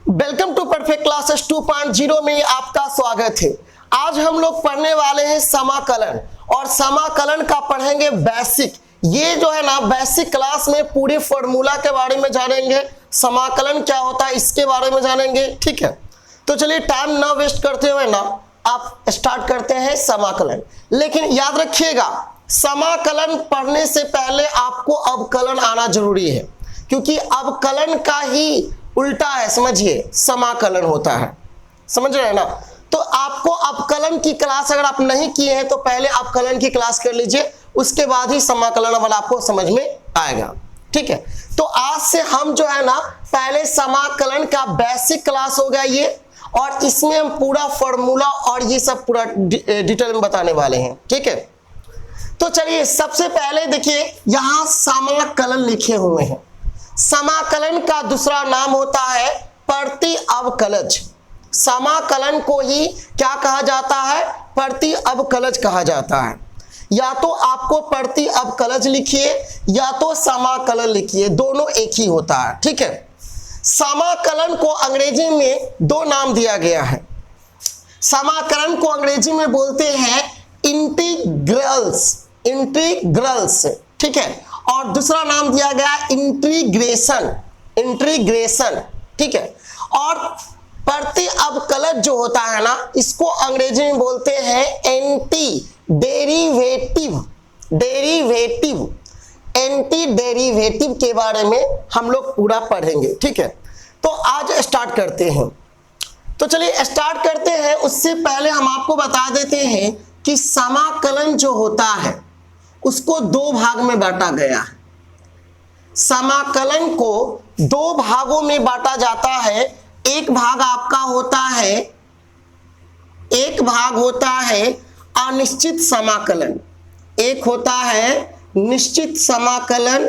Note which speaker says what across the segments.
Speaker 1: Welcome to perfect classes 2.0 में आपका स्वागत है। आज हम लोग पढ़ने वाले हैं समाकलन और समाकलन का पढ़ेंगे बेसिक। ये जो है ना बेसिक क्लास में पूरे फॉर्मूला के बारे में जानेंगे, समाकलन क्या होता है इसके बारे में जानेंगे। ठीक है, तो चलिए टाइम ना वेस्ट करते हुए ना आप स्टार्ट करते हैं समाकलन। लेकिन याद रखिएगा, समाकलन पढ़ने से पहले आपको अवकलन आना जरूरी है, क्योंकि अवकलन का ही उल्टा है, समझिए, समाकलन होता है। समझ रहे हैं ना? तो आपको अवकलन की क्लास अगर आप नहीं किए हैं तो पहले अवकलन की क्लास कर लीजिए, उसके बाद ही समाकलन वाला आपको समझ में आएगा। ठीक है, तो आज से हम जो है ना पहले समाकलन का बेसिक क्लास हो गया ये, और इसमें हम पूरा फॉर्मूला और ये सब पूरा डिटेल में बताने वाले हैं। ठीक है, तो चलिए सबसे पहले देखिए यहां समाकलन लिखे हुए हैं। समाकलन का दूसरा नाम होता है प्रति अवकलज। समाकलन को ही क्या कहा जाता है? प्रति अवकलज कहा जाता है। या तो आपको प्रति अवकलज लिखिए या तो समाकलन लिखिए, दोनों एक ही होता है। ठीक है, समाकलन को अंग्रेजी में दो नाम दिया गया है। समाकलन को अंग्रेजी में बोलते हैं इंटीग्रल्स, इंटीग्रल्स। ठीक है, और दूसरा नाम दिया गया इंटीग्रेशन, इंटीग्रेशन। ठीक है, और प्रति अवकलज जो होता है ना, इसको अंग्रेजी में बोलते हैं anti derivative, derivative, anti derivative के बारे में हम लोग पूरा पढ़ेंगे। ठीक है, तो आज स्टार्ट करते हैं। तो चलिए स्टार्ट करते हैं। उससे पहले हम आपको बता देते हैं कि समाकलन जो होता है उसको दो भाग में बांटा गया है। समाकलन को दो भागों में बांटा जाता है। एक भाग आपका होता है, एक भाग होता है अनिश्चित समाकलन, एक होता है निश्चित समाकलन,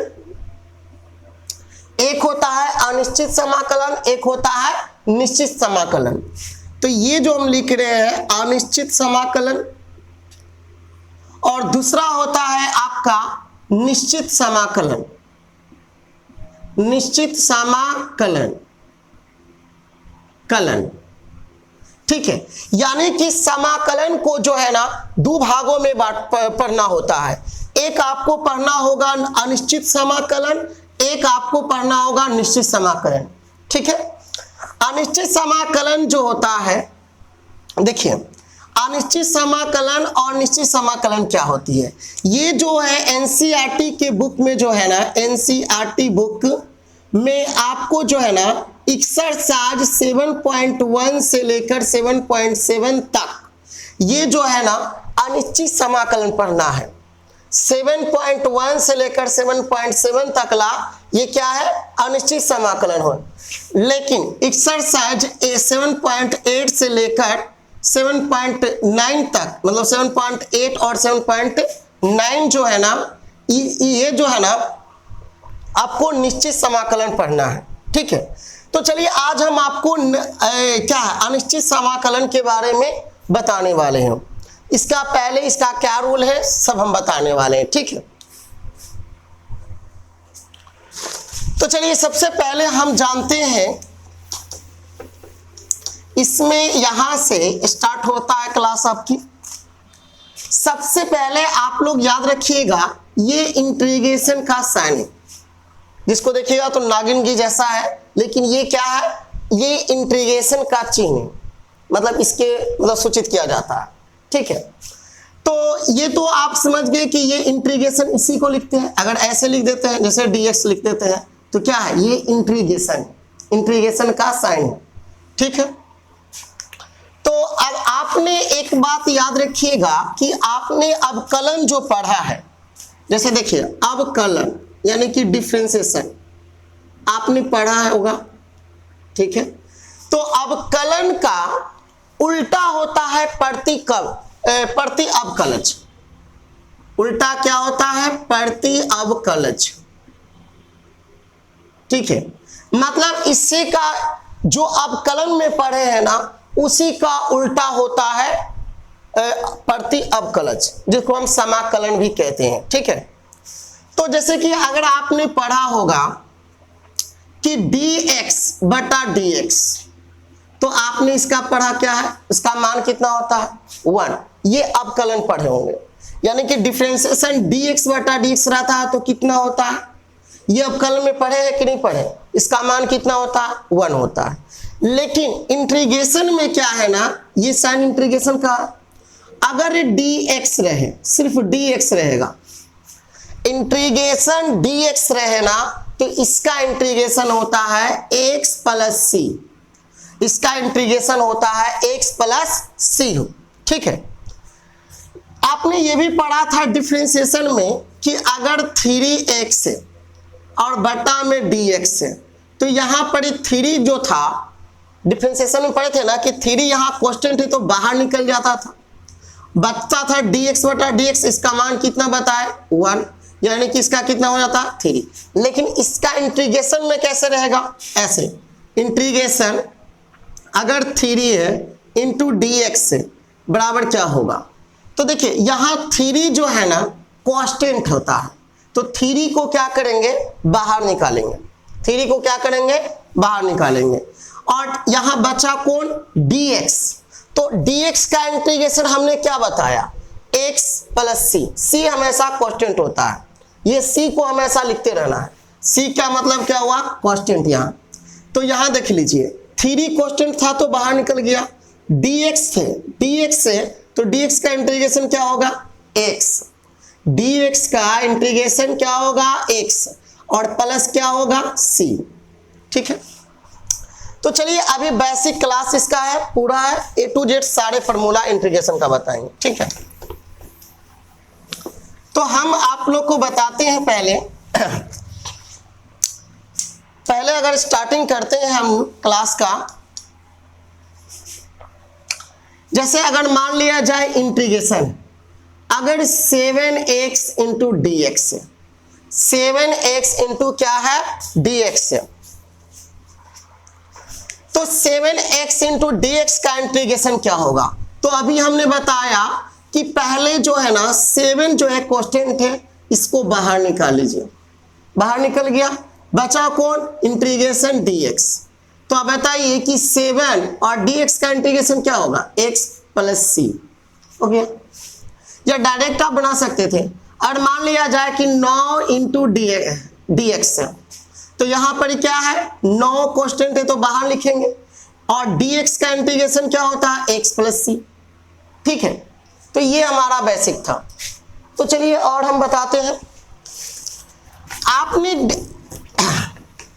Speaker 1: एक होता है अनिश्चित समाकलन, एक होता है निश्चित समाकलन। तो ये जो हम लिख रहे हैं अनिश्चित समाकलन, और दूसरा होता है आपका निश्चित समाकलन, निश्चित समाकलन कलन। ठीक है, यानी कि समाकलन को जो है ना दो भागों में पढ़ना होता है। एक आपको पढ़ना होगा अनिश्चित समाकलन, एक आपको पढ़ना होगा निश्चित समाकलन। ठीक है, अनिश्चित समाकलन जो होता है, देखिए अनिश्चित समाकलन और निश्चित समाकलन क्या होती है। ये जो है एनसीईआरटी के बुक में जो है ना, एनसीईआरटी बुक में आपको जो है ना एक्सरसाइज 7.1 से लेकर 7.7 तक ये जो है ना अनिश्चित समाकलन पढ़ना है। 7.1 से लेकर 7.7 तक ला ये क्या है? अनिश्चित समाकलन हो। लेकिन एक्सरसाइज 7.8 से लेकर 7.9 तक, मतलब 7.8 और 7.9 जो है ना ये जो है ना आपको निश्चित समाकलन पढ़ना है। ठीक है, तो चलिए आज हम आपको क्या है अनिश्चित समाकलन के बारे में बताने वाले हैं। इसका पहले इसका क्या रूल है सब हम बताने वाले हैं। ठीक है, तो चलिए सबसे पहले हम जानते हैं, इसमें यहां से स्टार्ट होता है क्लास आपकी। सबसे पहले आप लोग याद रखिएगा ये इंटीग्रेशन का साइन है, जिसको देखिएगा तो नागिन की जैसा है, लेकिन ये क्या है? ये इंटीग्रेशन का चिन्ह है, मतलब इसके मतलब सूचित किया जाता है। ठीक है, तो ये तो आप समझ गए कि ये इंटीग्रेशन इसी को लिखते हैं। अगर ऐसे लिख देते हैं जैसे dx लिख देते हैं तो क्या है? ये इंटीग्रेशन, इंटीग्रेशन का साइन है। ठीक है, तो अब आपने एक बात याद रखिएगा कि आपने अवकलन जो पढ़ा है, जैसे देखिए अवकलन यानी कि डिफरेंशिएशन आपने पढ़ा होगा। ठीक है, तो अवकलन का उल्टा होता है प्रति अवकलज। उल्टा क्या होता है? प्रति अवकलज। ठीक है, मतलब इससे का जो अवकलन में पढ़े हैं ना उसी का उल्टा होता है प्रति अवकलज, जिसको हम समाकलन भी कहते हैं। ठीक है, तो जैसे कि अगर आपने पढ़ा होगा कि dx बटा dx तो आपने इसका पढ़ा क्या है, इसका मान कितना होता है 1। ये अवकलन पढ़े होंगे, यानी कि डिफरेंशिएशन dx बटा dx रहता है तो कितना होता है, ये अवकलन में पढ़े हैं कि नहीं पढ़े, इसका मान कितना होता है 1 होता है। लेकिन इंटीग्रेशन में क्या है ना, ये साइन इंटीग्रेशन का अगर dx रहे, सिर्फ dx रहेगा, इंटीग्रेशन dx रहे ना तो इसका इंटीग्रेशन होता है x प्लस सी, इसका इंटीग्रेशन होता है x प्लस सी। ठीक है, आपने ये भी पढ़ा था डिफरेंशिएशन में कि अगर 3x है और बटा में dx है, तो यहां पर 3 जो था डिफरेंशिएशन में पढ़े थे ना कि 3 यहां कांस्टेंट है तो बाहर निकल जाता था, बचता था dx बटा dx, इसका मान कितना बताए 1, यानी कि इसका कितना हो जाता 3। लेकिन इसका इंटीग्रेशन में कैसे रहेगा, ऐसे इंटीग्रेशन अगर 3 है इंटू dx है बराबर क्या होगा, तो देखिए यहाँ 3 जो है ना कांस्टेंट होता है, तो 3 को क्या करेंगे बाहर निकालेंगे, 3 को क्या करेंगे बाहर निकालेंगे, और यहाँ बचा कौन dx, तो dx का इंटीग्रेशन हमने क्या बताया x प्लस सी हमेशा कांस्टेंट होता है, ये c को हमेशा लिखते रहना है, c का मतलब क्या हुआ कांस्टेंट। यहाँ तो यहाँ देख लीजिए 3 कांस्टेंट था तो बाहर निकल गया, dx थे, dx से तो dx का इंटीग्रेशन क्या होगा x, dx का इंटीग्रेशन क्या होगा x और प्लस क्या होगा c। ठीक है, तो चलिए अभी बेसिक क्लास इसका है, पूरा है A to Z सारे फॉर्मूला इंटीग्रेशन का बताएंगे। ठीक है, तो हम आप लोग को बताते हैं पहले अगर स्टार्टिंग करते हैं हम क्लास का, जैसे अगर मान लिया जाए इंटीग्रेशन अगर 7x into d x, 7x into क्या है dx, तो 7x इंटू डी का इंटीग्रेशन क्या होगा, तो अभी हमने बताया कि पहले जो है ना 7 जो है कांस्टेंट है, इसको बाहर निकाल लीजिए, बाहर निकल गया, बचा कौन इंटीग्रेशन dx। तो अब बताइए कि 7 और dx का इंटीग्रेशन क्या होगा x प्लस सी। ओके, या डायरेक्ट आप बना सकते थे, और मान लिया जाए कि 9 इंटू dx है, तो यहां पर क्या है 9 कांस्टेंट है तो बाहर लिखेंगे, और dx का इंटीग्रेशन क्या होता है x प्लस सी। ठीक है, तो ये हमारा बेसिक था। तो चलिए और हम बताते हैं, आपने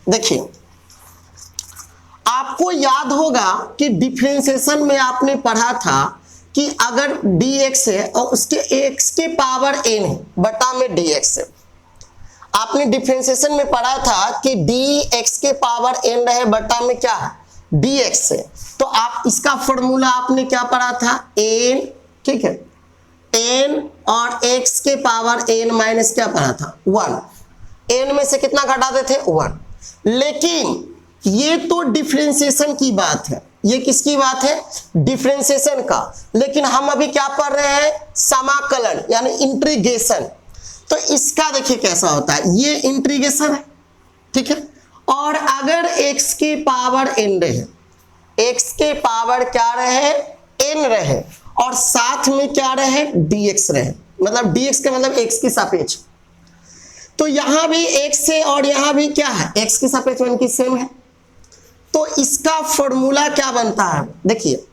Speaker 1: देखिए आपको याद होगा कि डिफरेंशिएशन में आपने पढ़ा था कि अगर dx है और उसके x के पावर n है बटा में dx है, आपने डिफरेंशिएशन में पढ़ा था कि dx के पावर n रहे बटा में क्या है dx है, तो आप इसका फॉर्मूला आपने क्या पढ़ा था n। ठीक है, n और x के पावर n माइनस क्या पढ़ा था 1, n में से कितना घटाते थे 1। लेकिन ये तो डिफरेंशिएशन की बात है, ये किसकी बात है डिफरेंशिएशन का, लेकिन हम अभी क्या पढ़ रहे हैं समाकलन यानी इंटीग्रेशन। तो इसका देखिए कैसा होता है, ये इंटीग्रेशन है। ठीक है, और अगर x के पावर n रहे, x के पावर क्या रहे n रहे, और साथ में क्या रहे dx रहे, मतलब dx का मतलब x के सापेक्ष, तो यहां भी x है और यहां भी क्या है x के सापेक्ष इनकी सेम है, तो इसका फॉर्मूला क्या बनता है, देखिए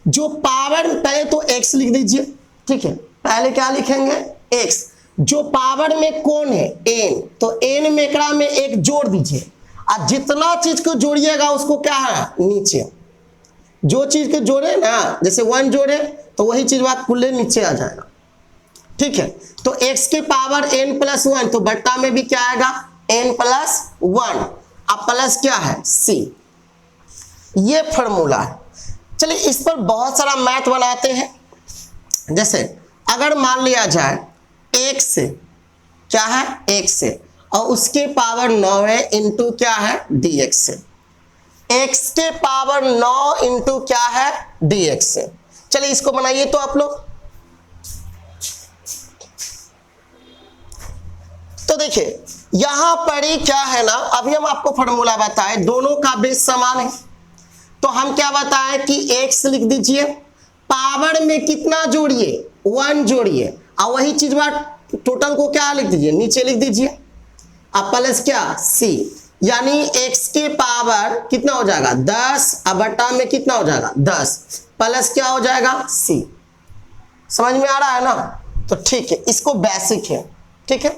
Speaker 1: जो पावर, पहले तो x लिख दीजिए। ठीक है, पहले क्या लिखेंगे x, जो पावर में कौन है n, तो n मेकड़ा में एक जोड़ दीजिए, और जितना चीज को जोड़िएगा उसको क्या है नीचे, जो चीज को जोड़े ना, जैसे 1 जोड़े तो वही चीज बात खुले नीचे आ जाएगा। ठीक है, तो x के पावर n प्लस 1, तो बट्टा में भी क्या आएगा n प्लस 1, अब प्लस क्या है c, ये फॉर्मूला है। चलिए इस पर बहुत सारा मैथ बनाते हैं, जैसे अगर मान लिया जाए x से क्या है x से और उसके पावर 9 है इंटू क्या है dx से, x के पावर 9 इंटू क्या है dx से। चलिए इसको बनाइए तो आप लोग, तो देखिए यहां पर ही क्या है ना, अभी हम आपको फॉर्मूला बताए, दोनों का बेस समान है, तो हम क्या बताएं कि x लिख दीजिए, पावर में कितना जोड़िए 1 जोड़िए, और वही चीज बात टोटल को क्या लिख दीजिए नीचे लिख दीजिए, अब प्लस क्या c, यानी x के पावर कितना हो जाएगा 10 अब बटा में कितना हो जाएगा 10 प्लस क्या हो जाएगा c। समझ में आ रहा है ना? तो ठीक है, इसको बेसिक है। ठीक है,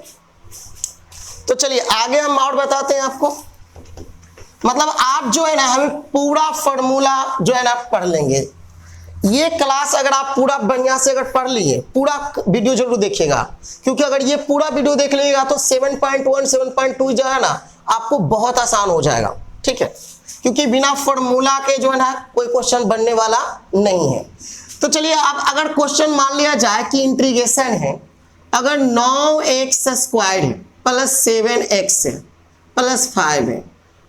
Speaker 1: तो चलिए आगे हम और बताते हैं आपको। मतलब आप जो है ना हमें पूरा फॉर्मूला जो है ना पढ़ लेंगे। ये क्लास अगर आप पूरा बढ़िया से अगर पढ़ लिए, पूरा वीडियो जरूर देखिएगा, क्योंकि अगर ये पूरा वीडियो देख लीजिएगा तो 7.1 7.2 जो है ना आपको बहुत आसान हो जाएगा। ठीक है, क्योंकि बिना फॉर्मूला के जो है ना कोई क्वेश्चन बनने वाला नहीं है। तो चलिए अब अगर क्वेश्चन मान लिया जाए कि इंटीग्रेशन है, अगर 9x² प्लस 7x प्लस 5 है,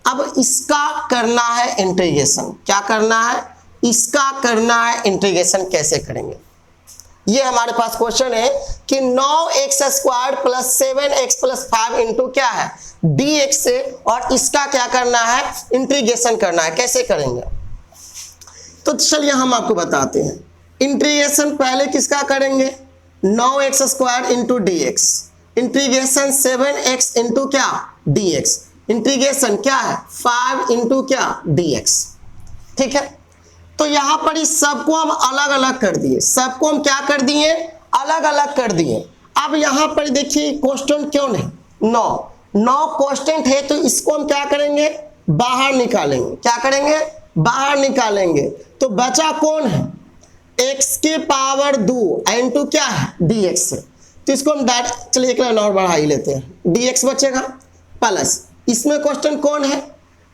Speaker 1: अब इसका करना है इंटीग्रेशन। क्या करना है? इसका करना है इंटीग्रेशन। कैसे करेंगे? ये हमारे पास क्वेश्चन है कि 9x² plus 7x plus 5 into क्या है dx से, और इसका क्या करना है इंटीग्रेशन करना है। कैसे करेंगे? तो चलिए हम आपको बताते हैं। इंटीग्रेशन पहले किसका करेंगे 9x² into dx, integration 7x into क्या dx, इंटीग्रेशन क्या है 5 इंटू क्या dx। ठीक है, तो यहां पर इस सबको हम अलग अलग कर दिए, सबको हम क्या कर दिए अलग अलग कर दिए। अब यहां पर देखिए कांस्टेंट क्यों नहीं 9 कांस्टेंट है, तो इसको हम क्या करेंगे बाहर निकालेंगे। क्या करेंगे? बाहर निकालेंगे। तो बचा कौन है x के पावर 2 इंटू क्या है dx से, तो इसको हम डायरेक्ट चलिए एक लाइन और बढ़ा ही लेते हैं, dx बचेगा प्लस इसमें क्वेश्चन कौन है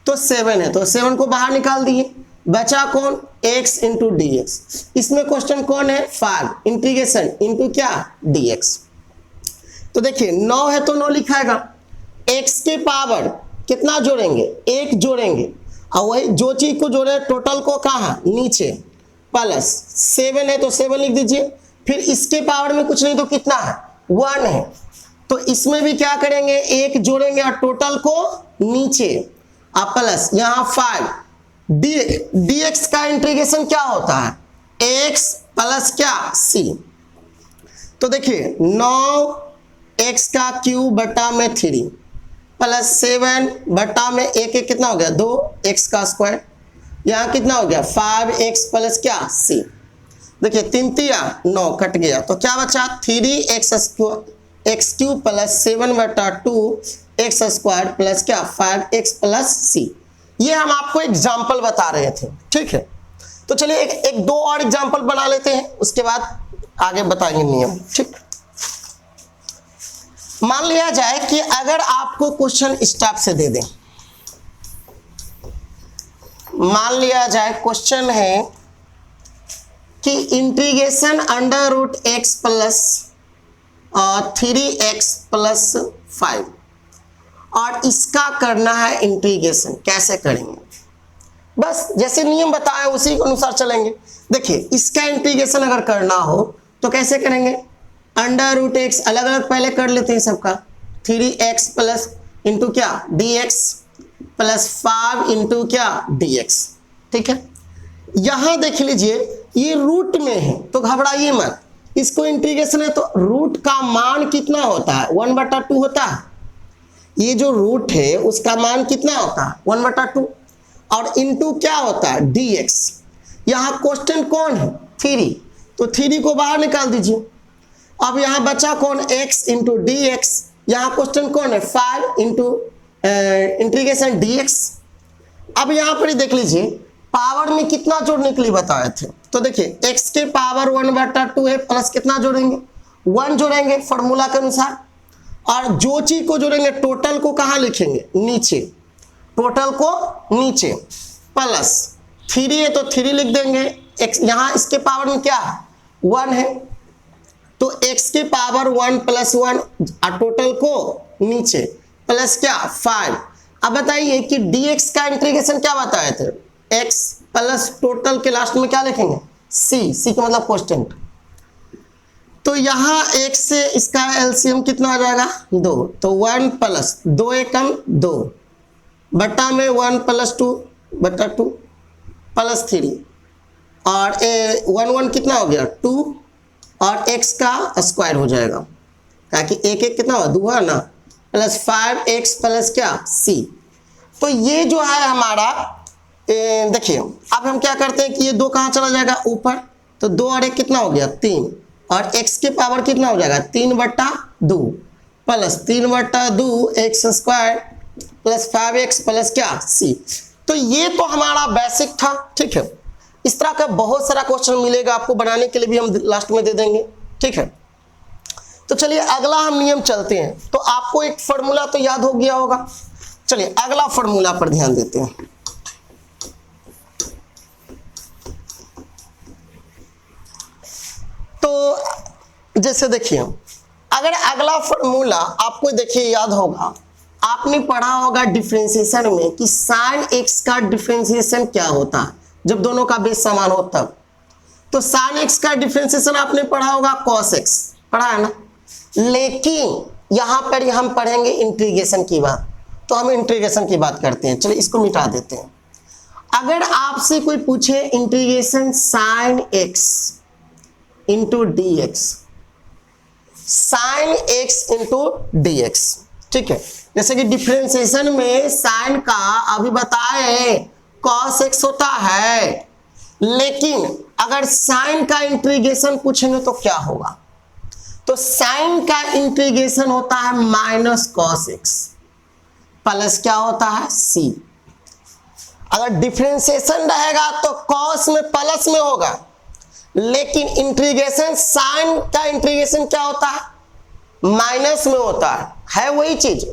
Speaker 1: तो 7 है, तो 7 को बाहर निकाल दिए, बचा कौन x इंटू dx, इसमें क्वेश्चन कौन है 5 इंटीग्रेशन इंटू क्या dx। तो देखिए 9 है तो 9 लिखाएगा, x के पावर कितना जोड़ेंगे 1 जोड़ेंगे, और वही जो चीज को जोड़े टोटल को कहाँ नीचे, प्लस 7 है तो 7 लिख दीजिए, फिर इसके पावर में कुछ नहीं तो कितना है 1 है, तो इसमें भी क्या करेंगे 1 जोड़ेंगे और टोटल को नीचे, और प्लस यहाँ 5 dx का इंटीग्रेशन क्या होता है x प्लस क्या c। तो देखिए 9x का क्यूब बटा में 3 प्लस 7 बटा में 1 कितना हो गया 2x का स्क्वायर, यहाँ कितना हो गया 5x प्लस क्या c। देखिए 3 तिया 9 कट गया, तो क्या बचा 3x क्यूब प्लस 7 बटा 2x स्क्वायर प्लस क्या 5x प्लस c। ये हम आपको एग्जाम्पल बता रहे थे। ठीक है, तो चलिए एक दो और एग्जाम्पल बना लेते हैं, उसके बाद आगे बताएंगे नियम। ठीक, मान लिया जाए कि अगर आपको क्वेश्चन इस टाइप से दे दें, मान लिया जाए क्वेश्चन है कि integration under root x plus 3x plus 5, और इसका करना है इंटीग्रेशन। कैसे करेंगे? बस जैसे नियम बताया उसी के अनुसार चलेंगे। देखिए इसका इंटीग्रेशन अगर करना हो तो कैसे करेंगे, अंडर रूट x अलग अलग पहले कर लेते हैं सबका, 3x प्लस इंटू क्या dx प्लस 5 इंटू क्या dx। ठीक है, यहां देख लीजिए ये रूट में है तो घबराइए मत, इसको इंटीग्रेशन है तो रूट का मान कितना होता है 1/2 होता है। ये जो रूट है उसका मान कितना होता है 1/2, और इंटू क्या होता है dx। यहाँ क्वेश्चन कौन है 3, तो 3 को बाहर निकाल दीजिए। अब यहाँ बचा कौन x इंटू dx, यहाँ क्वेश्चन कौन है 5 इंटू इंटीग्रेशन dx। अब यहाँ पर देख लीजिए पावर में कितना जोड़ने के लिए बताए थे, तो देखिए x के पावर 1/2 है, प्लस कितना जोड़ेंगे 1 जोड़ेंगे फॉर्मूला के अनुसार, और जो चीज को जोड़ेंगे टोटल को कहाँ लिखेंगे नीचे, टोटल को नीचे, प्लस 3 है तो 3 लिख देंगे, x यहाँ इसके पावर में क्या 1 है, तो x के पावर 1 प्लस 1 और टोटल को नीचे, प्लस क्या 5। अब बताइए कि dx का इंटीग्रेशन क्या बताए थे x प्लस टोटल के लास्ट में क्या लिखेंगे c का मतलब कांस्टेंट। तो यहाँ x से इसका एलसीएम कितना आ जाएगा 2, तो 1 प्लस 2 एकम 2 बटा में 1 प्लस 2 बटा 2, प्लस 3 और 1 कितना हो गया 2 और x का स्क्वायर हो जाएगा, ताकि एक एक कितना हो 2 है ना, प्लस 5x प्लस क्या c। तो ये जो है हमारा देखिए अब हम क्या करते हैं कि ये 2 कहाँ चला जाएगा ऊपर, तो 2 और 1 कितना हो गया 3 और x के पावर कितना हो जाएगा 3/2 plus 3/2 x square plus 5x plus क्या c। तो ये तो हमारा बेसिक था, ठीक है। इस तरह का बहुत सारा क्वेश्चन मिलेगा आपको, बनाने के लिए भी हम लास्ट में दे देंगे, ठीक है। तो चलिए अगला हम नियम चलते हैं। तो आपको एक फॉर्मूला तो याद हो गया होगा, चलिए अगला फॉर्मूला पर ध्यान देते हैं। तो जैसे देखिए अगर अगला फॉर्मूला आपको देखिए याद होगा, आपने पढ़ा होगा डिफरेंशिएशन में कि sin x का डिफरेंशिएशन क्या होता है जब दोनों का बेस समान हो तब। तो sin x का डिफरेंशिएशन आपने पढ़ा होगा cos x, पढ़ा है ना। लेकिन यहां पर हम पढ़ेंगे इंटीग्रेशन की बात, तो हम इंटीग्रेशन की बात करते हैं। चलिए इसको मिटा देते हैं। अगर आपसे कोई पूछे integration sin x into d x, sine x into d x, ठीक है। जैसे कि डिफरेंशिएशन में साइन का अभी बताए cos x होता है, लेकिन अगर साइन का इंटीग्रेशन पूछेंगे तो क्या होगा, तो साइन का इंटीग्रेशन होता है माइनस cos x प्लस क्या होता है c। अगर डिफरेंशिएशन रहेगा तो cos में प्लस में होगा, लेकिन इंटीग्रेशन साइन का इंटीग्रेशन क्या होता है माइनस में होता है वही चीज,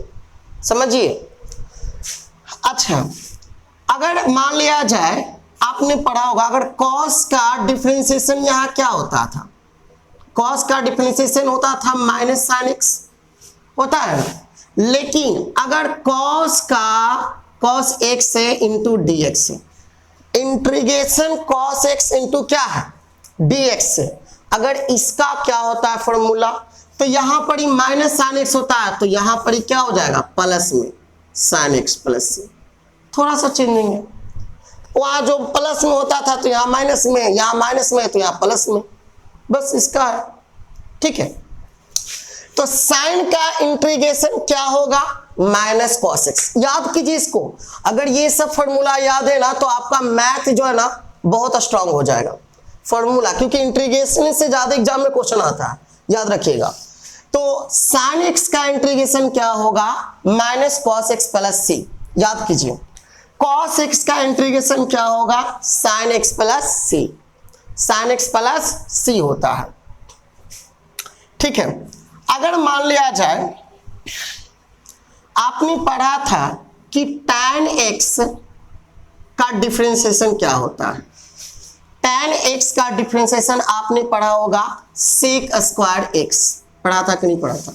Speaker 1: समझिए। अच्छा अगर मान लिया जाए आपने पढ़ा होगा, अगर cos का डिफरेंशिएशन यहाँ क्या होता था, cos का डिफरेंशिएशन होता था माइनस sin x होता है, लेकिन अगर cos x है इंटू डी एक्स है, इंटीग्रेशन cos x इंटू क्या है dx से, अगर इसका क्या होता है फॉर्मूला, तो यहां पर ही माइनस sin x होता है, तो यहां पर ही क्या हो जाएगा प्लस में sin x प्लस c। थोड़ा सा चेंजेंगे, वहां जो प्लस में होता था तो यहां माइनस में, यहां माइनस में तो यहां प्लस में, बस इसका है, ठीक है। तो साइन का इंटीग्रेशन क्या होगा माइनस cos x। याद कीजिए इसको, अगर ये सब फॉर्मूला याद है ना तो आपका मैथ जो है ना बहुत स्ट्रांग हो जाएगा फॉर्मूला, क्योंकि इंटीग्रेशन से ज्यादा एग्जाम में क्वेश्चन आता है, याद रखिएगा। तो sin x का इंटीग्रेशन क्या होगा minus cos x plus c, याद कीजिए। cos x का इंटीग्रेशन क्या होगा sin x plus c, sin x plus c होता है, ठीक है। अगर मान लिया जाए आपने पढ़ा था कि tan x का डिफरेंशिएशन क्या होता है, tan x का डिफरेंशिएशन आपने पढ़ा होगा sec स्क्वायर x, पढ़ा था कि नहीं पढ़ा था,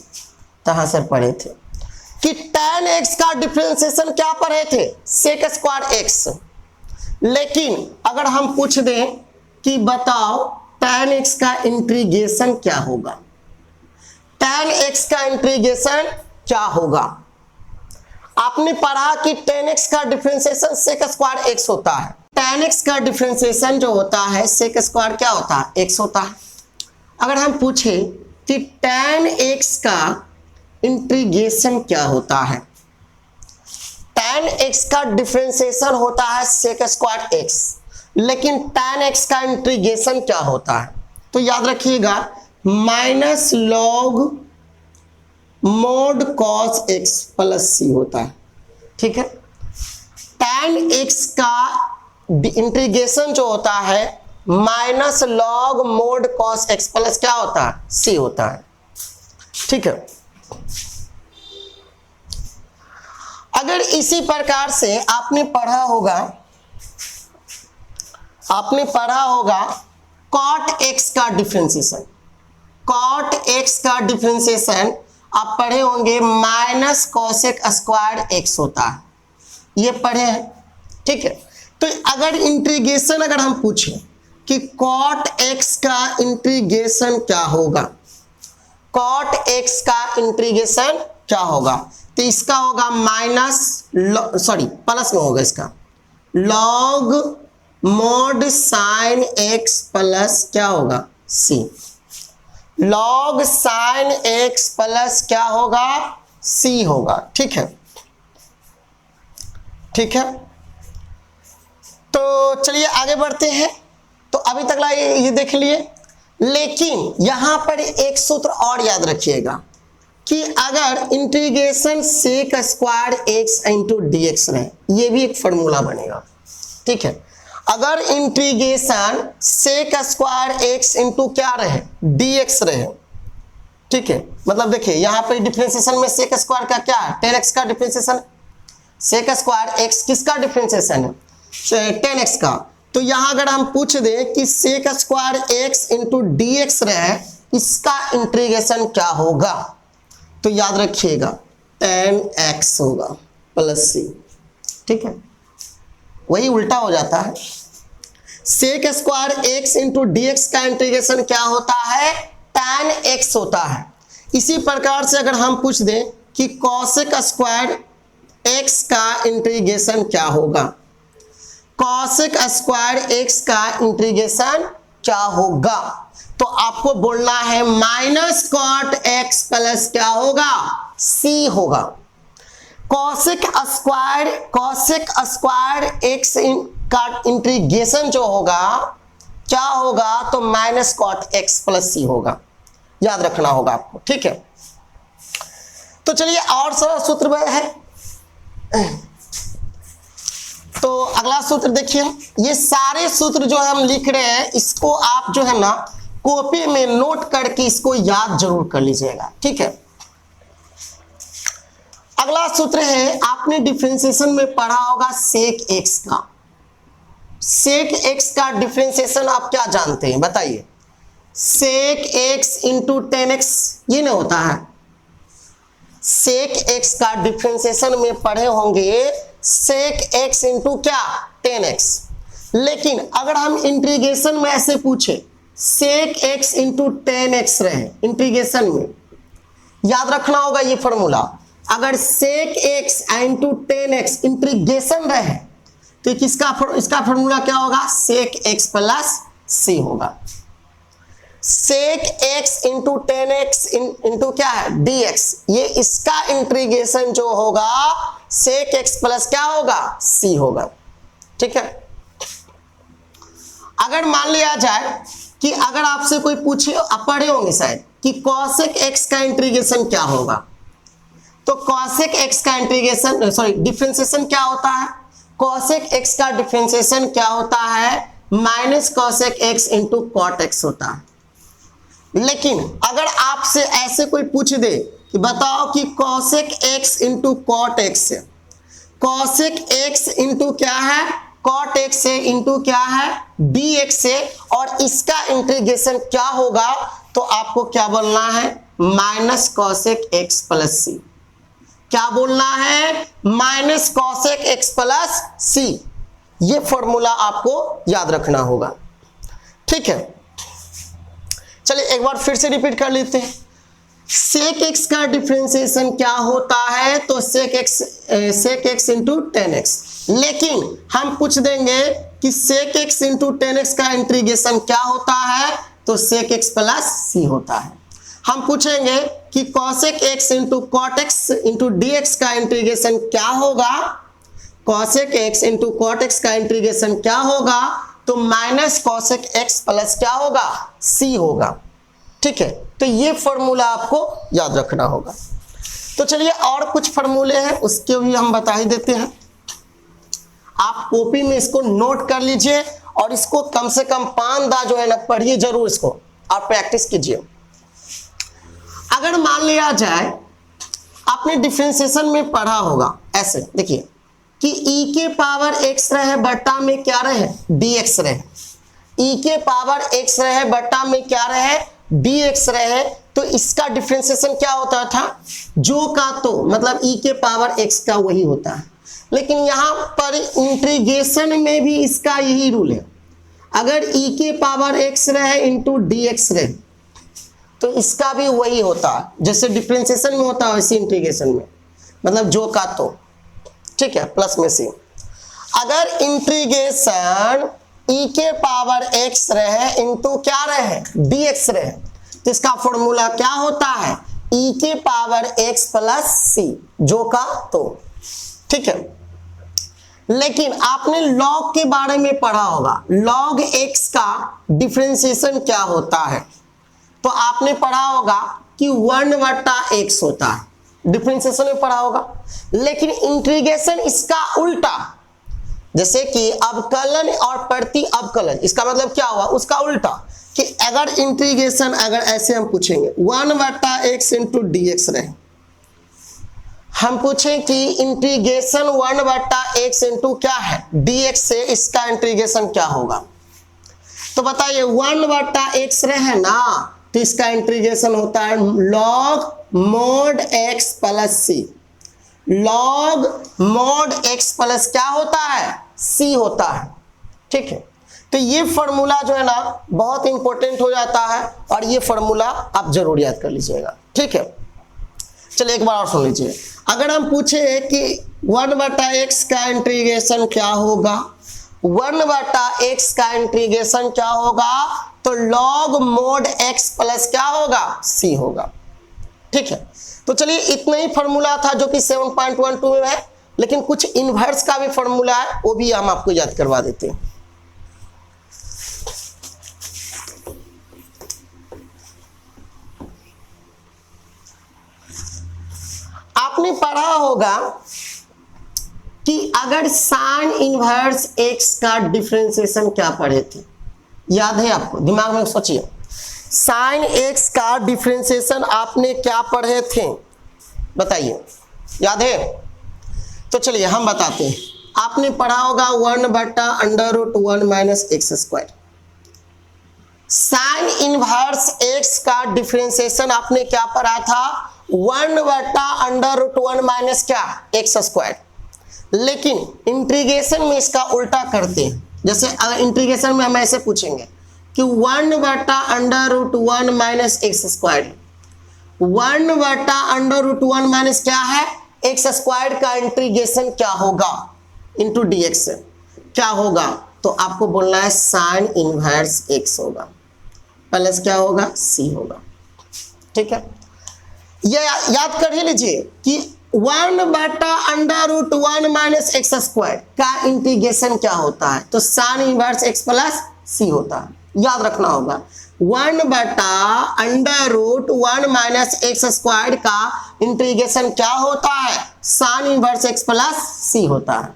Speaker 1: कहां सर पढ़े थे कि tan x का डिफरेंशिएशन क्या पढ़े थे sec स्क्वायर x। लेकिन अगर हम पूछ दें कि बताओ tan x का इंटीग्रेशन क्या होगा, tan x का इंटीग्रेशन क्या होगा, आपने पढ़ा कि tan x का डिफरेंशिएशन sec स्क्वायर x होता है, tan x का डिफरेंशिएशन जो होता है sec स्क्वायर क्या होता है x होता है। अगर हम पूछे कि tan x का इंटीग्रेशन क्या होता है, tan x का डिफरेंशिएशन होता है sec स्क्वायर x, लेकिन tan x का इंटीग्रेशन क्या होता है, तो याद रखिएगा minus log mode cos x plus c होता है, ठीक है। tan x का इंटीग्रेशन जो होता है minus log mode cos x plus क्या होता है c होता है, ठीक है। अगर इसी प्रकार से आपने पढ़ा होगा cot x का डिफरेंशिएशन, cot x का डिफरेंशिएशन आप पढ़े होंगे माइनस cosec स्क्वायर x होता है, ये पढ़े हैं, ठीक है। तो अगर इंटीग्रेशन अगर हम पूछें कि cot x का इंटीग्रेशन क्या होगा, cot x का इंटीग्रेशन क्या होगा, तो इसका होगा माइनस प्लस में होगा इसका log mod sin x plus क्या होगा c, log sin x plus क्या होगा c होगा। ठीक है, ठीक है। तो चलिए आगे बढ़ते हैं। तो अभी तक ये देख लिए, लेकिन यहां पर एक सूत्र और याद रखिएगा कि अगर integration sec square x into d x रहे, ये भी एक फॉर्मूला बनेगा। ठीक है, अगर integration sec square x into क्या रहे डी एक्स रहे, ठीक है, मतलब देखिए यहां पर डिफरेंशिएशन में सेक स्क्वायर का क्या है 10x का डिफरेंशिएशन, सेक स्क्वायर एक्स किसका डिफरेंशिएशन है 10x का। तो यहां अगर हम पूछ दें कि sec square x into d x रहे, इसका इंटीग्रेशन क्या होगा, तो याद रखिएगा 10x होगा प्लस c। ठीक है, वही उल्टा हो जाता है। Sec square x into d x का इंटीग्रेशन क्या होता है 10x होता है। इसी प्रकार से अगर हम पूछ दें कि कॉसेक स्क्वायर एक्स का इंटीग्रेशन क्या होगा, कॉसेक स्क्वायर एक्स का इंटीग्रेशन क्या होगा, तो आपको बोलना है माइनस कॉट एक्स प्लस क्या होगा c होगा। कॉसेक स्क्वायर एक्स का इंटीग्रेशन जो होगा क्या होगा, तो minus cot x plus c होगा, याद रखना होगा आपको। ठीक है, तो चलिए और सारा सूत्र है। तो अगला सूत्र देखिए, ये सारे सूत्र जो हम लिख रहे हैं इसको आप जो है ना कॉपी में नोट करके इसको याद जरूर कर लीजिएगा। ठीक है, अगला सूत्र है, आपने डिफरेंशिएशन में पढ़ा होगा सेक एक्स का। सेक एक्स का डिफरेंशिएशन आप क्या जानते हैं बताइए, सेक एक्स इंटू 10x ये नहीं होता है। सेक एक्स का डिफरेंशिएशन में पढ़े होंगे सेक एक्स इंटू क्या 10x, लेकिन अगर हम इंटीग्रेशन में ऐसे पूछे सेक एक्स इंटू 10x रहे इंटीग्रेशन में, याद रखना होगा ये फॉर्मूला। अगर सेक एक्स इंटू 10x इंटीग्रेशन रहे तो इसका फॉर्मूला क्या होगा सेक एक्स प्लस c होगा। सेक एक्स इंटू 10x इंटू क्या है dx, ये इसका इंटीग्रेशन जो होगा सेक एक्स प्लस क्या होगा c होगा। ठीक है, अगर मान लिया जाए कि अगर आपसे कोई पूछे, आप पढ़े होंगे शायद कि कॉसेक एक्स का इंटीग्रेशन क्या होगा, तो कॉसेक एक्स का इंटीग्रेशन डिफरेंशिएशन क्या होता है, कॉसेक एक्स का डिफरेंशिएशन क्या होता है minus cosec x into cot x होता है। लेकिन अगर आपसे ऐसे कोई पूछ दे कि बताओ कि cosec x into cot x है, कॉसेक एक्स इंटू क्या है कॉट एक्स है इंटू क्या है डी एक्स है, और इसका इंटीग्रेशन क्या होगा, तो आपको क्या बोलना है माइनस कॉसेक एक्स प्लस सी। क्या बोलना है माइनस कॉसेक एक्स प्लस सी, ये फॉर्मूला आपको याद रखना होगा। ठीक है, चलिए एक बार फिर से रिपीट कर लेते हैं। सेक एक्स का डिफरेंशिएशन क्या होता है, तो सेक एक्स इंटू 10x, लेकिन हम पूछ देंगे कि सेक एक्स इंटू 10x का इंटीग्रेशन क्या होता है, तो सेक एक्स प्लस सी होता है। हम पूछेंगे कि cosec x into cot x into d x का इंटीग्रेशन क्या होगा, cosec x into cot x का इंटीग्रेशन क्या होगा, तो माइनस कॉसेक एक्स प्लस क्या होगा सी होगा। ठीक है, तो ये फॉर्मूला आपको याद रखना होगा। तो चलिए और कुछ फॉर्मूले हैं उसके भी हम बता ही देते हैं। आप कॉपी में इसको नोट कर लीजिए और इसको कम से कम 5 दा जो है ना पढ़िए जरूर, इसको और प्रैक्टिस कीजिए। अगर मान लिया जाए आपने डिफरेंशिएशन में पढ़ा होगा ऐसे, देखिए कि e के पावर x रहे बट्टा में क्या रहे dx रहे, e के पावर x रहे बट्टा में क्या रहे dx रहे, तो इसका डिफरेंशिएशन क्या होता था जो का तो मतलब e के पावर x का वही होता है। लेकिन यहाँ पर इंटीग्रेशन में भी इसका यही रूल है, अगर e के पावर x रहे इंटू dx रहे तो इसका भी वही होता है, जैसे डिफरेंशिएशन में होता है वैसे इंटीग्रेशन में, मतलब जो का तो। ठीक है, प्लस में सी। अगर इंटीग्रेशन e के पावर x रहे इंटू क्या रहे dx रहे, तो इसका फॉर्मूला क्या होता है e के पावर x प्लस c, जो का तो, ठीक है। लेकिन आपने log के बारे में पढ़ा होगा, log x का डिफरेंशिएशन क्या होता है, तो आपने पढ़ा होगा कि 1/x होता है, डिफरेंशिएशन में पढ़ा होगा। लेकिन इंटीग्रेशन इसका उल्टा, जैसे कि अवकलन और प्रति अवकलन, इसका मतलब क्या हुआ उसका उल्टा, कि अगर इंटीग्रेशन अगर ऐसे हम पूछेंगे 1/x इंटू dx रहे, हम पूछें कि इंटीग्रेशन 1/x इंटू क्या है dx से इसका इंटीग्रेशन क्या होगा, तो बताइए 1/x रहे ना, तो इसका इंटीग्रेशन होता है log mod x plus c, log mod x plus क्या होता है c होता है, ठीक है। तो ये फॉर्मूला जो है ना बहुत इंपॉर्टेंट हो जाता है, और ये फॉर्मूला आप जरूर याद कर लीजिएगा, ठीक है। चलिए एक बार और सुन लीजिए, अगर हम पूछे कि 1/x का इंटीग्रेशन क्या होगा, 1/x का इंटीग्रेशन क्या होगा, तो log mod x प्लस क्या होगा c होगा, ठीक है। तो चलिए इतना ही फॉर्मूला था जो कि 7.12 में है, लेकिन कुछ इनवर्स का भी फॉर्मूला है, वो भी हम आपको याद करवा देते हैं। आपने पढ़ा होगा कि अगर साइन इनवर्स x का डिफरेंशिएशन क्या पढ़े थे, याद है आपको, दिमाग में सोचिए, साइन x का डिफरेंशिएशन आपने क्या पढ़े थे बताइए, याद है? तो चलिए हम बताते हैं, आपने पढ़ा होगा 1/√1 minus x square. Sine inverse x का डिफरेंशिएशन आपने क्या पढ़ा था 1/√1 माइनस क्या एक्स स्क्वायर। लेकिन इंटीग्रेशन में इसका उल्टा करते हैं, जैसे अगर इंटीग्रेशन में हम ऐसे पूछेंगे कि 1/√1 माइनस एक्स स्क्वायर, 1/√1 माइनस क्या है एक्स स्क्वायर का इंटीग्रेशन क्या होगा इंटू dx से क्या होगा, तो आपको बोलना है साइन इनवर्स x होगा प्लस क्या होगा c होगा, ठीक है। ये याद कर ही लीजिए कि 1/√1 माइनस एक्स स्क्वायर का इंटीग्रेशन क्या होता है, तो sine inverse x plus c होता है, याद रखना होगा। 1/√1 माइनस एक्स स्क्वायर का इंटीग्रेशन क्या होता है sine inverse x plus c होता है,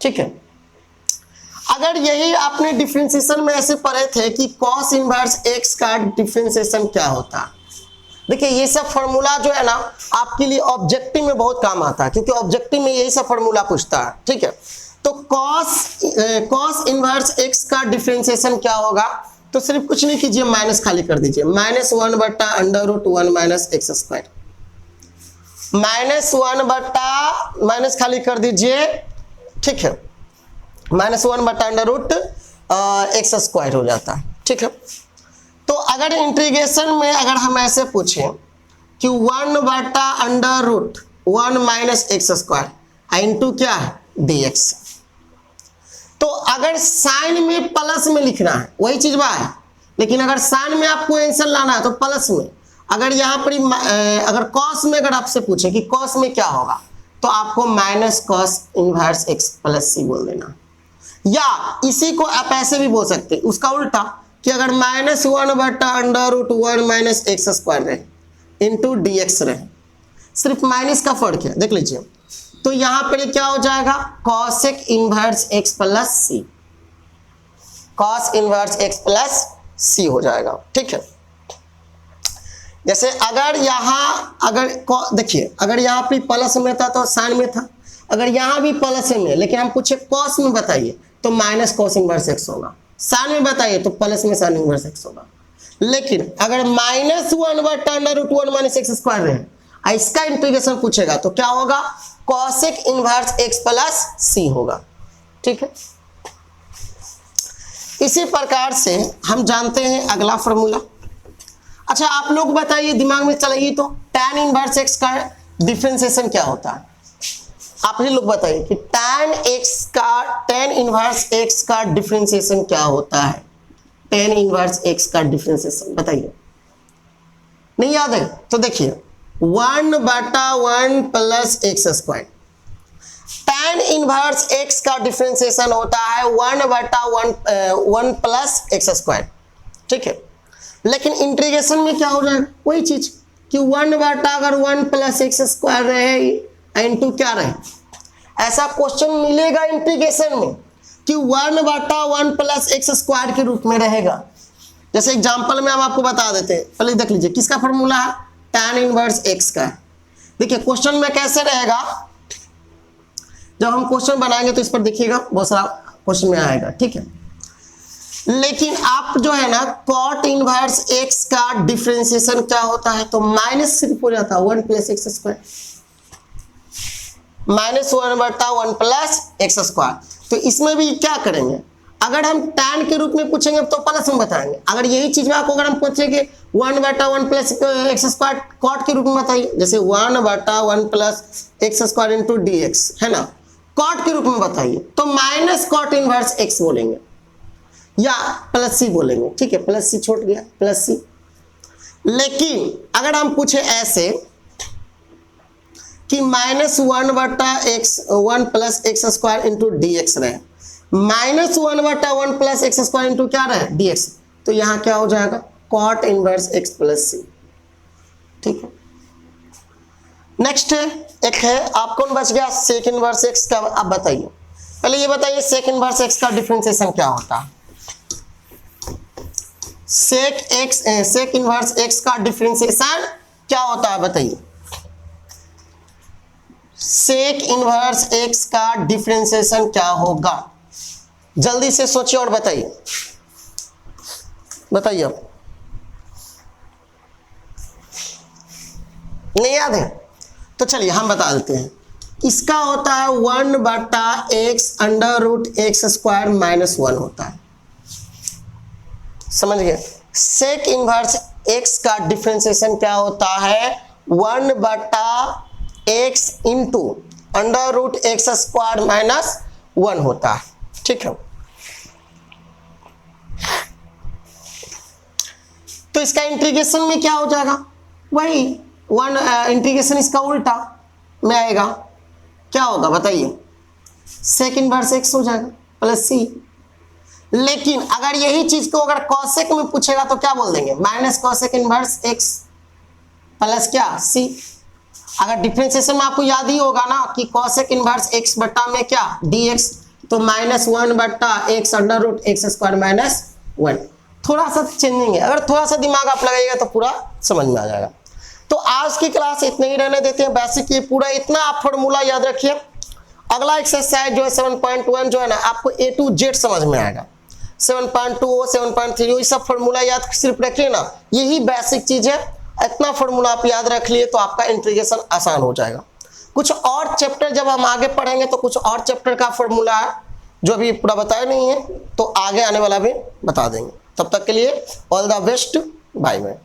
Speaker 1: ठीक है। अगर यही आपने डिफरेंशिएशन में ऐसे पढ़े थे कि cos इनवर्स x का डिफरेंशिएशन क्या होता है, देखिए ये सब फॉर्मूला जो है ना आपके लिए ऑब्जेक्टिव में बहुत काम आता है, क्योंकि ऑब्जेक्टिव में यही सब फॉर्मूला पूछता है, ठीक है। तो cos इनवर्स x का डिफरेंशिएशन क्या होगा, तो सिर्फ कुछ नहीं कीजिए, माइनस खाली कर दीजिए, -1/√1 माइनस एक्स स्क्वायर, माइनस खाली कर दीजिए, ठीक है, -1/√x स्क्वायर हो जाता है, ठीक है। तो अगर इंटीग्रेशन में अगर हम ऐसे पूछें कि 1/√1 माइनस एक्स स्क्वायर इंटू क्या है dx, तो अगर साइन में प्लस में लिखना है वही चीज बा है, लेकिन अगर साइन में आपको आंसर लाना है तो प्लस में, अगर यहाँ पर अगर कॉस में अगर आपसे पूछे कि कॉस में क्या होगा, तो आपको minus cos inverse x plus c बोल देना, या इसी को आप ऐसे भी बोल सकते हैं उसका उल्टा कि अगर -1/√1 माइनस एक्स स्क्वायर रहे इंटू dx रहे, सिर्फ माइनस का फर्क है, देख लीजिए, तो यहां पर क्या हो जाएगा cosec inverse x plus c, cos inverse x plus c हो जाएगा, ठीक है। जैसे अगर यहां देखिए अगर यहां पे प्लस में था तो साइन में था, अगर यहां भी प्लस में, लेकिन हम पूछे कॉस में बताइए तो माइनस कॉस इनवर्स x होगा, साइन में बताइए तो प्लस में साइन इनवर्स x होगा। लेकिन अगर -1/√1 माइनस एक्स स्क्वायर रहे, इसका इंटीग्रेशन पूछेगा तो क्या होगा cosec inverse x plus c होगा, ठीक है। इसी प्रकार से हम जानते हैं अगला फॉर्मूला। अच्छा आप लोग बताइए, दिमाग में चलाइए, तो tan इनवर्स x का डिफरेंशिएशन क्या होता है, आप ही लोग बताइए कि tan इनवर्स x का डिफरेंशिएशन क्या होता है। tan इनवर्स x का डिफरेंशिएशन बताइए, नहीं याद है तो देखिए 1/1 plus x square. tan inverse x का डिफरेंशिएशन होता है 1/1 प्लस एक्स स्क्वायर, ठीक है। लेकिन इंटीग्रेशन में क्या हो जाएगा, वही चीज कि 1/1 प्लस एक्स स्क्वायर रहे इनटू क्या रहे। ऐसा क्वेश्चन मिलेगा इंटीग्रेशन में कि 1/1 प्लस एक्स स्क्वायर के रूप में रहेगा। जैसे एग्जांपल में हम आपको बता देते हैं, पहले देख लीजिए किसका फॉर्मूला है, tan इनवर्स x का। देखिए क्वेश्चन में कैसे रहेगा, जब हम क्वेश्चन बनाएंगे तो इस पर देखिएगा बहुत सारा क्वेश्चन में आएगा, ठीक है। लेकिन आप जो है ना cot इनवर्स x का डिफरेंशिएशन क्या होता है, तो माइनस सिर्फ हो जाता है 1 plus x square, -1/1 plus x square. तो इसमें भी क्या करेंगे, अगर हम tan के रूप में पूछेंगे तो प्लस में बताएंगे। अगर यही चीज में आपको अगर हम पूछेंगे 1/1 प्लस एक्स स्क्वायर cot के रूप में बताइए, जैसे 1/1 plus x square into d x है ना, cot के रूप में बताइए तो माइनस cot इनवर्स x बोलेंगे या प्लस सी बोलेंगे, ठीक है। प्लस सी छोड़ गया, प्लस सी। लेकिन अगर हम पूछे ऐसे कि -1/1 plus x square into d x रहे, -1/1 प्लस एक्स स्क्वायर इंटू क्या रहे डी एक्स, तो यहां क्या हो जाएगा cot इनवर्स x प्लस सी, ठीक है। नेक्स्ट है एक है, आप कौन बच गया, सेक इनवर्स x का। आप बताइए, पहले ये बताइए सेक इनवर्स x का डिफरेंशिएशन क्या होता है। सेक इनवर्स x का डिफरेंशिएशन क्या होता है बताइए। सेक इनवर्स x का डिफरेंशिएशन क्या होगा, जल्दी से सोचिए और बताइए, बताइए। अब नहीं याद है तो चलिए हम बता देते हैं। इसका होता है 1/x √x स्क्वायर -1 होता है, समझ गए। सेक इनवर्स x का डिफरेंशिएशन क्या होता है, 1/x इंटू √x स्क्वायर -1 होता है, ठीक है। तो इसका इंटीग्रेशन में क्या हो जाएगा, वही इंटीग्रेशन इसका उल्टा में आएगा, क्या होगा बताइए, सेक इनवर्स x हो जाएगा प्लस सी। लेकिन अगर यही चीज को अगर कॉसेक में पूछेगा तो क्या बोल देंगे, minus cosec inverse x plus क्या सी। अगर डिफरेंशिएशन में आपको याद ही होगा ना कि कॉसेक इनवर्स x बटा में क्या dx, तो -1/x √x स्क्वायर -1। थोड़ा सा चेंजिंग है, अगर थोड़ा सा दिमाग आप लगाइएगा तो पूरा समझ में आ जाएगा। तो आज की क्लास इतने ही रहने देते हैं, बेसिक ये पूरा इतना आप फॉर्मूला याद रखिए। अगला एक्सरसाइज जो है 7.1 जो है ना आपको A to Z समझ में आएगा। 7.2 7.3 ये सब फॉर्मूला याद सिर्फ रखिए ना, यही बेसिक चीज है। इतना फॉर्मूला आप याद रख लिए तो आपका इंटीग्रेशन आसान हो जाएगा। कुछ और चैप्टर जब हम आगे पढ़ेंगे तो कुछ और चैप्टर का फॉर्मूला है जो अभी पूरा बताया नहीं है, तो आगे आने वाला भी बता देंगे। तब तक के लिए all the best, bye bye.